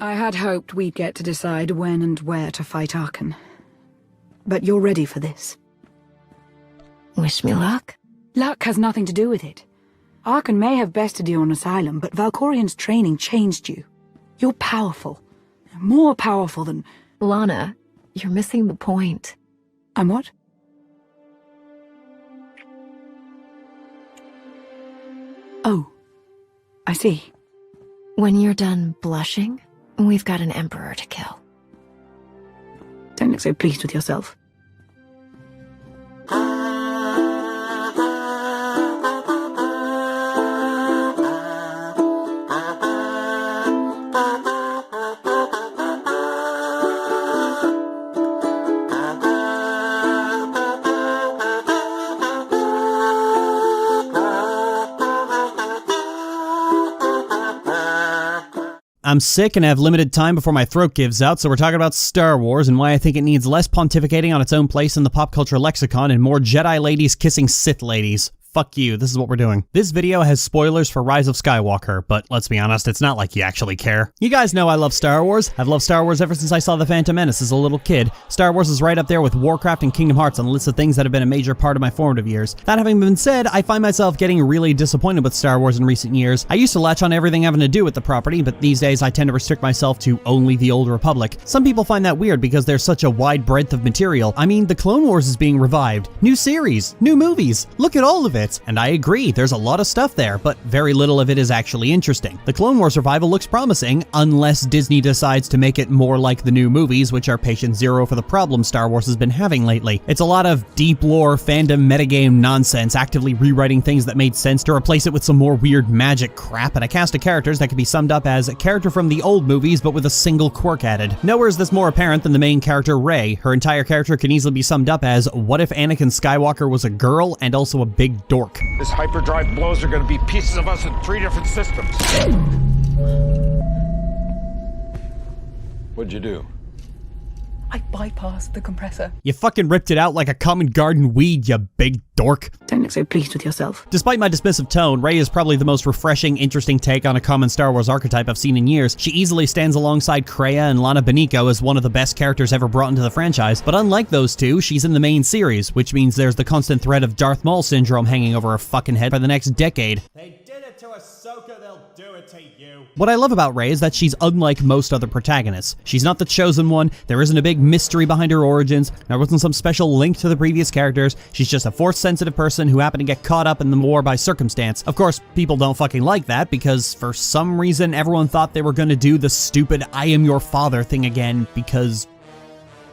I had hoped we'd get to decide when and where to fight Archon. But you're ready for this. Wish me luck. Luck has nothing to do with it. Archon may have bested you on Asylum, but Valkorian's training changed you. You're powerful. More powerful than... Lana, you're missing the point. I'm what? Oh, I see. When you're done blushing, we've got an emperor to kill. Don't look so pleased with yourself. I'm sick and have limited time before my throat gives out, so we're talking about Star Wars and why I think it needs less pontificating on its own place in the pop culture lexicon and more Jedi ladies kissing Sith ladies. Fuck you, this is what we're doing. This video has spoilers for Rise of Skywalker, but let's be honest, it's not like you actually care. You guys know I love Star Wars. I've loved Star Wars ever since I saw The Phantom Menace as a little kid. Star Wars is right up there with Warcraft and Kingdom Hearts on the list of things that have been a major part of my formative years. That having been said, I find myself getting really disappointed with Star Wars in recent years. I used to latch on everything having to do with the property, but these days I tend to restrict myself to only the Old Republic. Some people find that weird because there's such a wide breadth of material. I mean, the Clone Wars is being revived. New series, new movies, look at all of it. And I agree, there's a lot of stuff there, but very little of it is actually interesting. The Clone Wars revival looks promising, unless Disney decides to make it more like the new movies, which are patient zero for the problem Star Wars has been having lately. It's a lot of deep lore, fandom, metagame nonsense, actively rewriting things that made sense to replace it with some more weird magic crap, and a cast of characters that can be summed up as a character from the old movies, but with a single quirk added. Nowhere is this more apparent than the main character, Rey. Her entire character can easily be summed up as, what if Anakin Skywalker was a girl and also a big dork? This hyperdrive blows are going to be pieces of us in 3 different systems. What'd you do? I bypassed the compressor. You fucking ripped it out like a common garden weed, you big dork. Don't look so pleased with yourself. Despite my dismissive tone, Rey is probably the most refreshing, interesting take on a common Star Wars archetype I've seen in years. She easily stands alongside Kreia and Lana Beniko as one of the best characters ever brought into the franchise, but unlike those two, she's in the main series, which means there's the constant threat of Darth Maul syndrome hanging over her fucking head for the next decade. They did it to Ahsoka, they'll do it to you. What I love about Rey is that she's unlike most other protagonists. She's not the chosen one, there isn't a big mystery behind her origins, there wasn't some special link to the previous characters, she's just a Force-sensitive person who happened to get caught up in the war by circumstance. Of course, people don't fucking like that because for some reason everyone thought they were gonna do the stupid I am your father thing again because...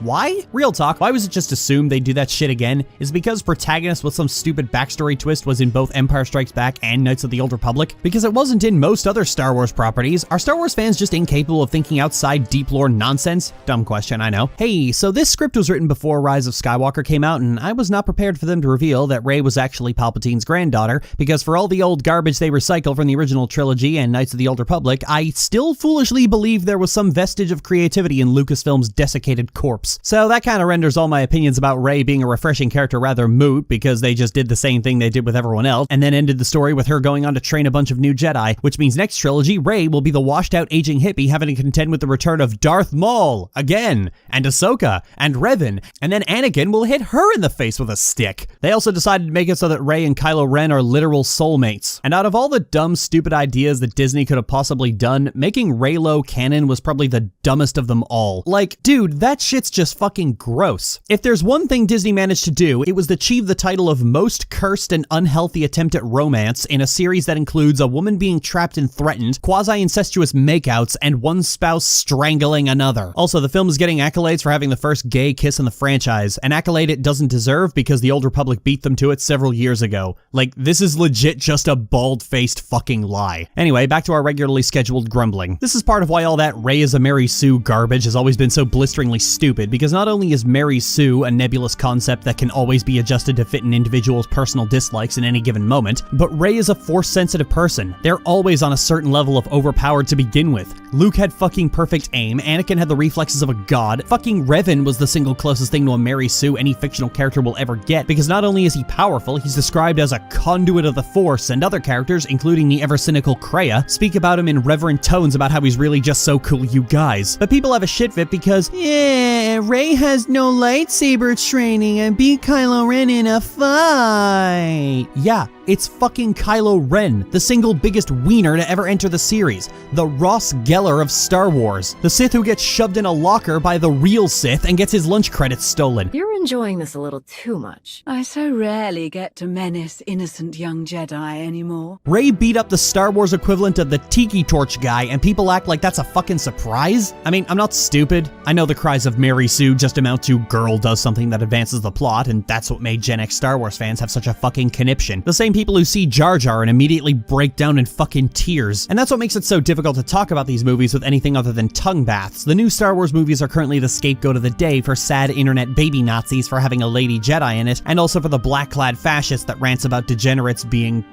why? Real talk, why was it just assumed they'd do that shit again? Is it because protagonist with some stupid backstory twist was in both Empire Strikes Back and Knights of the Old Republic? Because it wasn't in most other Star Wars properties. Are Star Wars fans just incapable of thinking outside deep lore nonsense? Dumb question, I know. Hey, so this script was written before Rise of Skywalker came out, and I was not prepared for them to reveal that Rey was actually Palpatine's granddaughter, because for all the old garbage they recycle from the original trilogy and Knights of the Old Republic, I still foolishly believe there was some vestige of creativity in Lucasfilm's desiccated corpse. So that kind of renders all my opinions about Rey being a refreshing character rather moot, because they just did the same thing they did with everyone else, and then ended the story with her going on to train a bunch of new Jedi, which means next trilogy, Rey will be the washed-out aging hippie having to contend with the return of Darth Maul, again, and Ahsoka, and Revan, and then Anakin will hit her in the face with a stick. They also decided to make it so that Rey and Kylo Ren are literal soulmates. And out of all the dumb, stupid ideas that Disney could have possibly done, making Reylo canon was probably the dumbest of them all. Like, dude, that shit's just fucking gross. If there's one thing Disney managed to do, it was to achieve the title of most cursed and unhealthy attempt at romance in a series that includes a woman being trapped and threatened, quasi-incestuous makeouts, and one spouse strangling another. Also, the film is getting accolades for having the first gay kiss in the franchise, an accolade it doesn't deserve because the Old Republic beat them to it several years ago. Like, this is legit just a bald-faced fucking lie. Anyway, back to our regularly scheduled grumbling. This is part of why all that Rey is a Mary Sue garbage has always been so blisteringly stupid, stupid, because not only is Mary Sue a nebulous concept that can always be adjusted to fit an individual's personal dislikes in any given moment, but Rey is a Force-sensitive person. They're always on a certain level of overpowered to begin with. Luke had fucking perfect aim, Anakin had the reflexes of a god, fucking Revan was the single closest thing to a Mary Sue any fictional character will ever get, because not only is he powerful, he's described as a conduit of the Force, and other characters, including the ever-cynical Kreia, speak about him in reverent tones about how he's really just so cool, you guys. But people have a shit fit because, yeah, Rey has no lightsaber training and beat Kylo Ren in a fight. Yeah, it's fucking Kylo Ren, the single biggest wiener to ever enter the series, the Ross Geller of Star Wars, the Sith who gets shoved in a locker by the real Sith and gets his lunch credits stolen. You're enjoying this a little too much. I so rarely get to menace innocent young Jedi anymore. Rey beat up the Star Wars equivalent of the Tiki Torch guy, and people act like that's a fucking surprise? I mean, I'm not stupid. I know the cries of Mary Sue just amount to girl does something that advances the plot, and that's what made Gen X Star Wars fans have such a fucking conniption. The same people who see Jar Jar and immediately break down in fucking tears. And that's what makes it so difficult to talk about these movies with anything other than tongue baths. The new Star Wars movies are currently the scapegoat of the day for sad internet baby Nazis for having a lady Jedi in it, and also for the black-clad fascist that rants about degenerates being,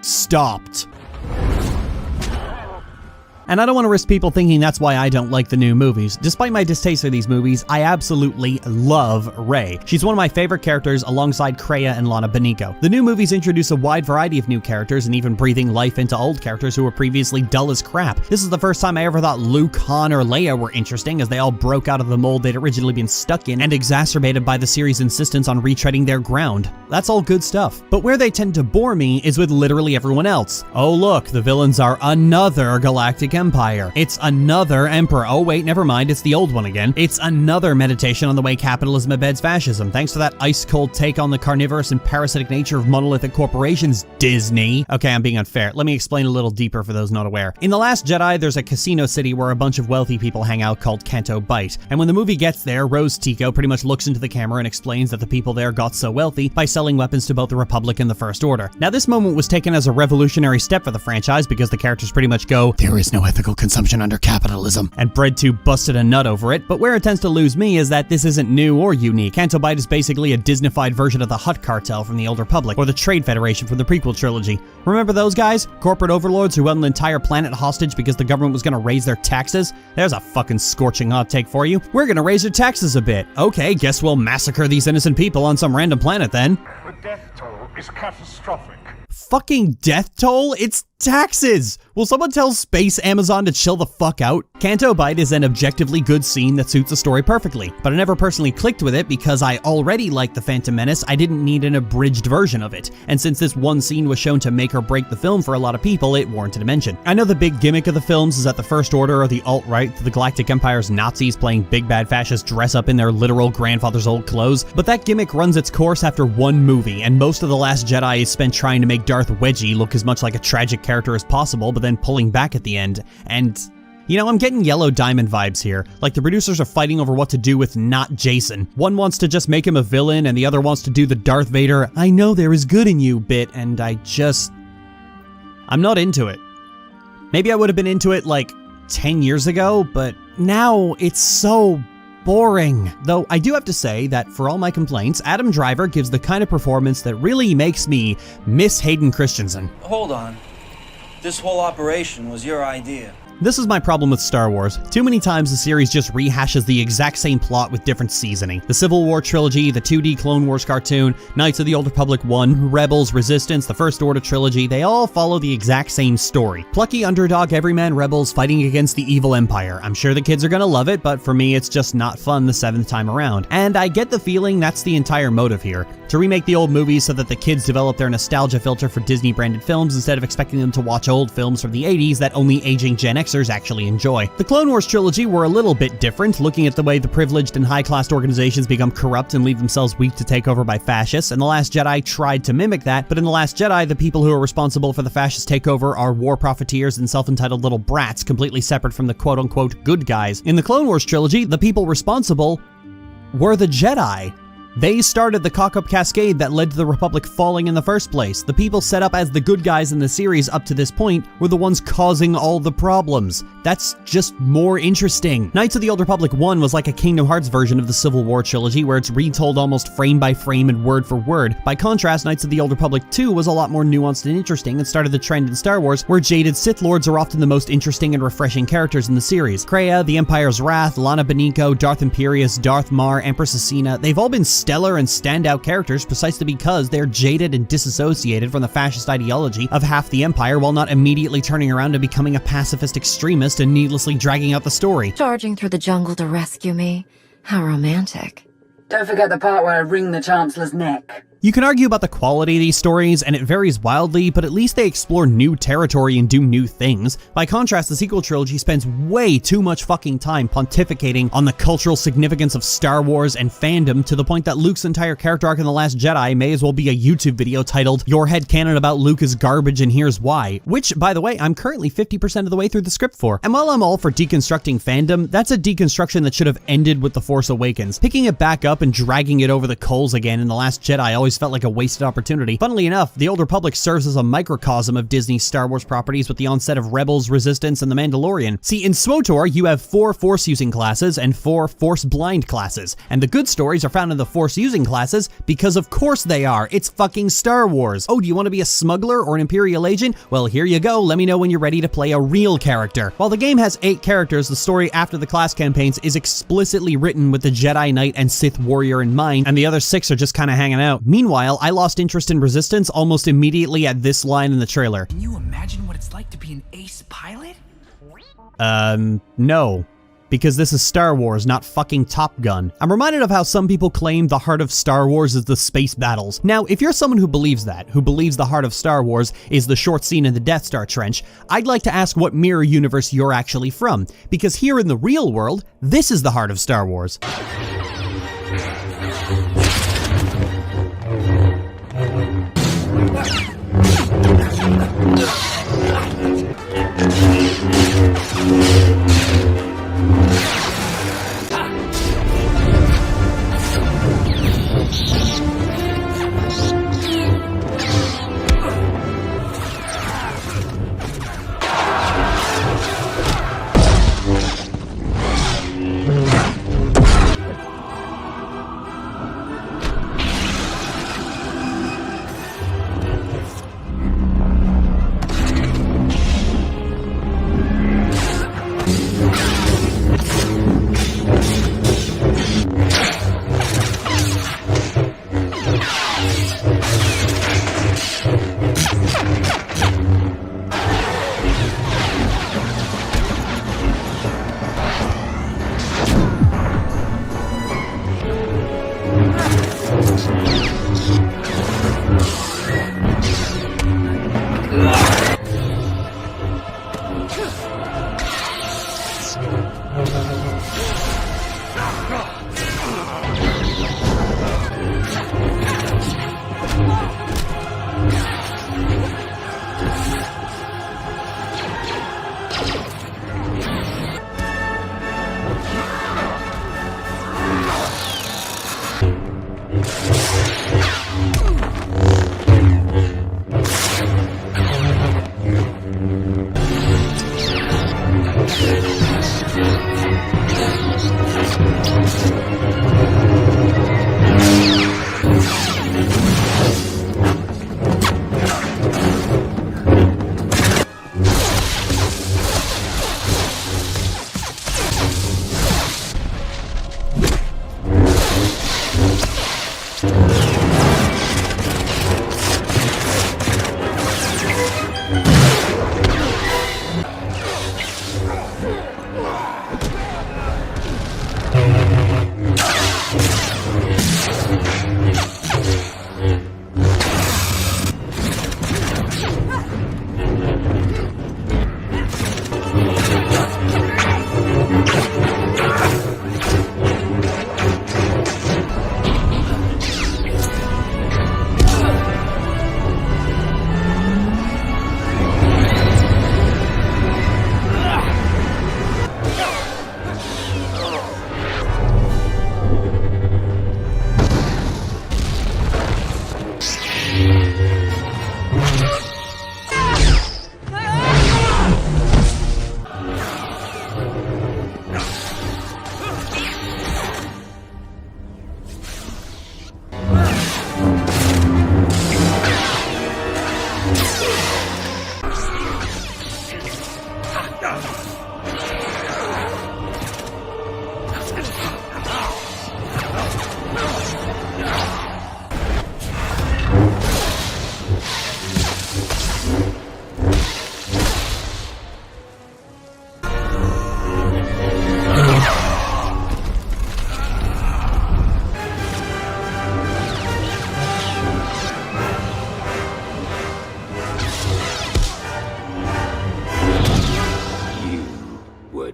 stopped. And I don't want to risk people thinking that's why I don't like the new movies. Despite my distaste for these movies, I absolutely love Rey. She's one of my favorite characters alongside Kreia and Lana Beniko. The new movies introduce a wide variety of new characters and even breathing life into old characters who were previously dull as crap. This is the first time I ever thought Luke, Han, or Leia were interesting, as they all broke out of the mold they'd originally been stuck in and exacerbated by the series' insistence on retreading their ground. That's all good stuff. But where they tend to bore me is with literally everyone else. Oh look, the villains are another galactic empire. It's another emperor. Oh wait, never mind, it's the old one again. It's another meditation on the way capitalism embeds fascism. Thanks for that ice-cold take on the carnivorous and parasitic nature of monolithic corporations, Disney. Okay, I'm being unfair. Let me explain a little deeper for those not aware. In The Last Jedi, there's a casino city where a bunch of wealthy people hang out called Canto Bight. And when the movie gets there, Rose Tico pretty much looks into the camera and explains that the people there got so wealthy by selling weapons to both the Republic and the First Order. Now, this moment was taken as a revolutionary step for the franchise because the characters pretty much go, "There is no ethical consumption under capitalism," and BreadTube busted a nut over it. But where it tends to lose me is that this isn't new or unique. Canto Bight is basically a Disneyfied version of the Hutt Cartel from the Old Republic, or the Trade Federation from the prequel trilogy. Remember those guys? Corporate overlords who held an entire planet hostage because the government was gonna raise their taxes? There's a fucking scorching hot take for you. We're gonna raise your taxes a bit. Okay, guess we'll massacre these innocent people on some random planet then. The death toll is catastrophic. Fucking death toll? It's taxes! Will someone tell Space Amazon to chill the fuck out? Canto Bight is an objectively good scene that suits the story perfectly, but I never personally clicked with it because I already liked The Phantom Menace. I didn't need an abridged version of it, and since this one scene was shown to make or break the film for a lot of people, it warranted a mention. I know the big gimmick of the films is that the First Order or the alt-right, the Galactic Empire's Nazis playing big bad fascists dress up in their literal grandfather's old clothes, but that gimmick runs its course after one movie, and most of The Last Jedi is spent trying to make Darth Wedgie look as much like a tragic character as possible, but then pulling back at the end, and I'm getting Yellow Diamond vibes here. Like the producers are fighting over what to do with not Jason. One wants to just make him a villain, and the other wants to do the Darth Vader, "I know there is good in you" bit, and I'm not into it. Maybe I would have been into it like 10 years ago, but now it's so boring. Though I do have to say that for all my complaints, Adam Driver gives the kind of performance that really makes me miss Hayden Christensen. Hold on. This whole operation was your idea. This is my problem with Star Wars. Too many times the series just rehashes the exact same plot with different seasoning. The Civil War trilogy, the 2D Clone Wars cartoon, Knights of the Old Republic 1, Rebels, Resistance, the First Order trilogy, they all follow the exact same story. Plucky underdog everyman rebels fighting against the evil empire. I'm sure the kids are gonna love it, but for me it's just not fun the 7th time around. And I get the feeling that's the entire motive here. To remake the old movies so that the kids develop their nostalgia filter for Disney-branded films instead of expecting them to watch old films from the 80s that only aging Gen Xers actually enjoy. The Clone Wars trilogy were a little bit different, looking at the way the privileged and high-class organizations become corrupt and leave themselves weak to take over by fascists, and The Last Jedi tried to mimic that, but in The Last Jedi, the people who are responsible for the fascist takeover are war profiteers and self-entitled little brats, completely separate from the quote-unquote good guys. In the Clone Wars trilogy, the people responsible were the Jedi. They started the cock-up cascade that led to the Republic falling in the first place. The people set up as the good guys in the series up to this point were the ones causing all the problems. That's just more interesting. Knights of the Old Republic 1 was like a Kingdom Hearts version of the Civil War trilogy, where it's retold almost frame by frame and word for word. By contrast, Knights of the Old Republic 2 was a lot more nuanced and interesting, and started the trend in Star Wars where jaded Sith Lords are often the most interesting and refreshing characters in the series. Kreia, the Empire's Wrath, Lana Beniko, Darth Imperius, Darth Mar, Empress Asina, they've all been stellar and standout characters precisely because they're jaded and disassociated from the fascist ideology of half the Empire while not immediately turning around and becoming a pacifist extremist and needlessly dragging out the story. Charging through the jungle to rescue me. How romantic. Don't forget the part where I wring the Chancellor's neck. You can argue about the quality of these stories, and it varies wildly, but at least they explore new territory and do new things. By contrast, the sequel trilogy spends way too much fucking time pontificating on the cultural significance of Star Wars and fandom to the point that Luke's entire character arc in The Last Jedi may as well be a YouTube video titled, "Your Headcanon About Luke is Garbage and Here's Why," which, by the way, I'm currently 50% of the way through the script for. And while I'm all for deconstructing fandom, that's a deconstruction that should have ended with The Force Awakens. Picking it back up and dragging it over the coals again in The Last Jedi always felt like a wasted opportunity. Funnily enough, The Old Republic serves as a microcosm of Disney's Star Wars properties with the onset of Rebels, Resistance, and The Mandalorian. See, in SWTOR, you have 4 Force-using classes and 4 Force-blind classes, and the good stories are found in the Force-using classes because of course they are. It's fucking Star Wars. Oh, do you want to be a smuggler or an Imperial agent? Well, here you go. Let me know when you're ready to play a real character. While the game has 8 characters, the story after the class campaigns is explicitly written with the Jedi Knight and Sith Warrior in mind, and the other 6 are just kind of hanging out. Meanwhile, I lost interest in Resistance almost immediately at this line in the trailer. Can you imagine what it's like to be an ace pilot? No. Because this is Star Wars, not fucking Top Gun. I'm reminded of how some people claim the heart of Star Wars is the space battles. Now, if you're someone who believes that, who believes the heart of Star Wars is the short scene in the Death Star trench, I'd like to ask what mirror universe you're actually from. Because here in the real world, this is the heart of Star Wars.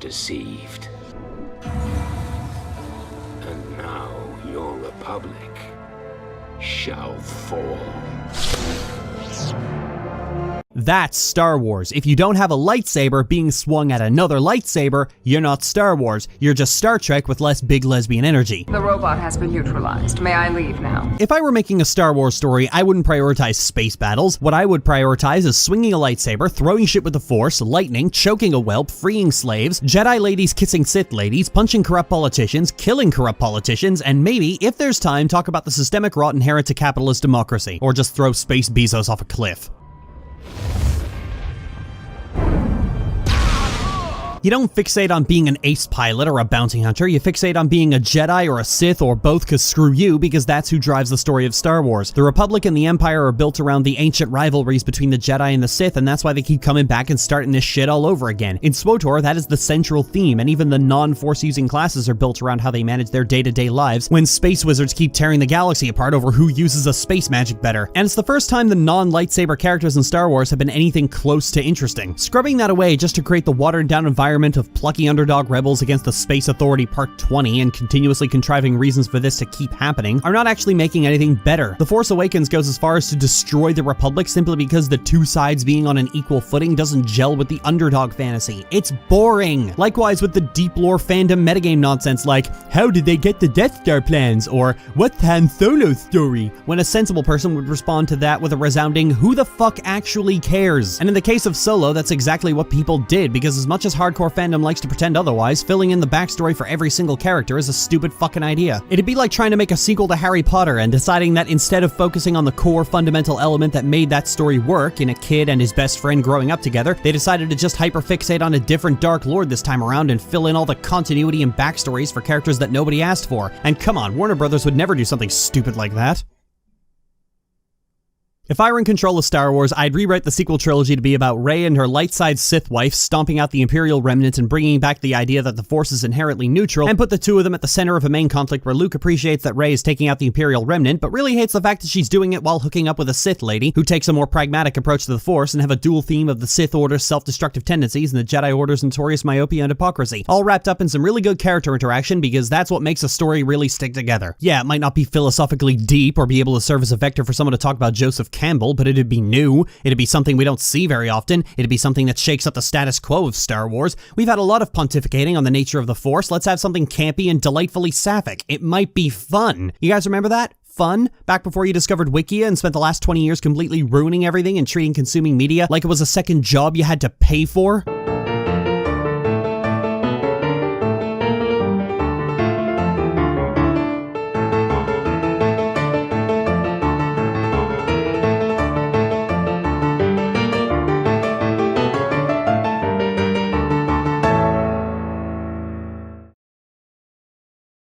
deceived. And now your republic shall fall. That's Star Wars. If you don't have a lightsaber being swung at another lightsaber, you're not Star Wars. You're just Star Trek with less big lesbian energy. The robot has been neutralized. May I leave now? If I were making a Star Wars story, I wouldn't prioritize space battles. What I would prioritize is swinging a lightsaber, throwing shit with the Force, lightning, choking a whelp, freeing slaves, Jedi ladies kissing Sith ladies, punching corrupt politicians, killing corrupt politicians, and maybe, if there's time, talk about the systemic rot inherent to capitalist democracy. Or just throw Space Bezos off a cliff. You don't fixate on being an ace pilot or a bounty hunter, you fixate on being a Jedi or a Sith or both, cause screw you, because that's who drives the story of Star Wars. The Republic and the Empire are built around the ancient rivalries between the Jedi and the Sith, and that's why they keep coming back and starting this shit all over again. In SWTOR, that is the central theme, and even the non-Force using classes are built around how they manage their day-to-day lives when space wizards keep tearing the galaxy apart over who uses a space magic better. And it's the first time the non-lightsaber characters in Star Wars have been anything close to interesting. Scrubbing that away just to create the watered-down environment of plucky underdog rebels against the Space Authority Part 20 and continuously contriving reasons for this to keep happening are not actually making anything better. The Force Awakens goes as far as to destroy the Republic simply because the two sides being on an equal footing doesn't gel with the underdog fantasy. It's boring. Likewise with the deep lore fandom metagame nonsense like, how did they get the Death Star plans? Or, what's Han Solo's story? When a sensible person would respond to that with a resounding, who the fuck actually cares? And in the case of Solo, that's exactly what people did, because as much as hardcore fandom likes to pretend otherwise, filling in the backstory for every single character is a stupid fucking idea. It'd be like trying to make a sequel to Harry Potter and deciding that instead of focusing on the core fundamental element that made that story work in a kid and his best friend growing up together, they decided to just hyperfixate on a different Dark Lord this time around and fill in all the continuity and backstories for characters that nobody asked for. And come on, Warner Brothers would never do something stupid like that. If I were in control of Star Wars, I'd rewrite the sequel trilogy to be about Rey and her light-side Sith wife stomping out the Imperial remnant and bringing back the idea that the Force is inherently neutral, and put the two of them at the center of a main conflict where Luke appreciates that Rey is taking out the Imperial remnant, but really hates the fact that she's doing it while hooking up with a Sith lady who takes a more pragmatic approach to the Force, and have a dual theme of the Sith Order's self-destructive tendencies and the Jedi Order's notorious myopia and hypocrisy, all wrapped up in some really good character interaction, because that's what makes a story really stick together. Yeah, it might not be philosophically deep or be able to serve as a vector for someone to talk about Joseph Campbell, but it'd be new, it'd be something we don't see very often, it'd be something that shakes up the status quo of Star Wars. We've had a lot of pontificating on the nature of the Force, let's have something campy and delightfully sapphic. It might be fun. You guys remember that? Fun? Back before you discovered Wikia and spent the last 20 years completely ruining everything and treating consuming media like it was a second job you had to pay for?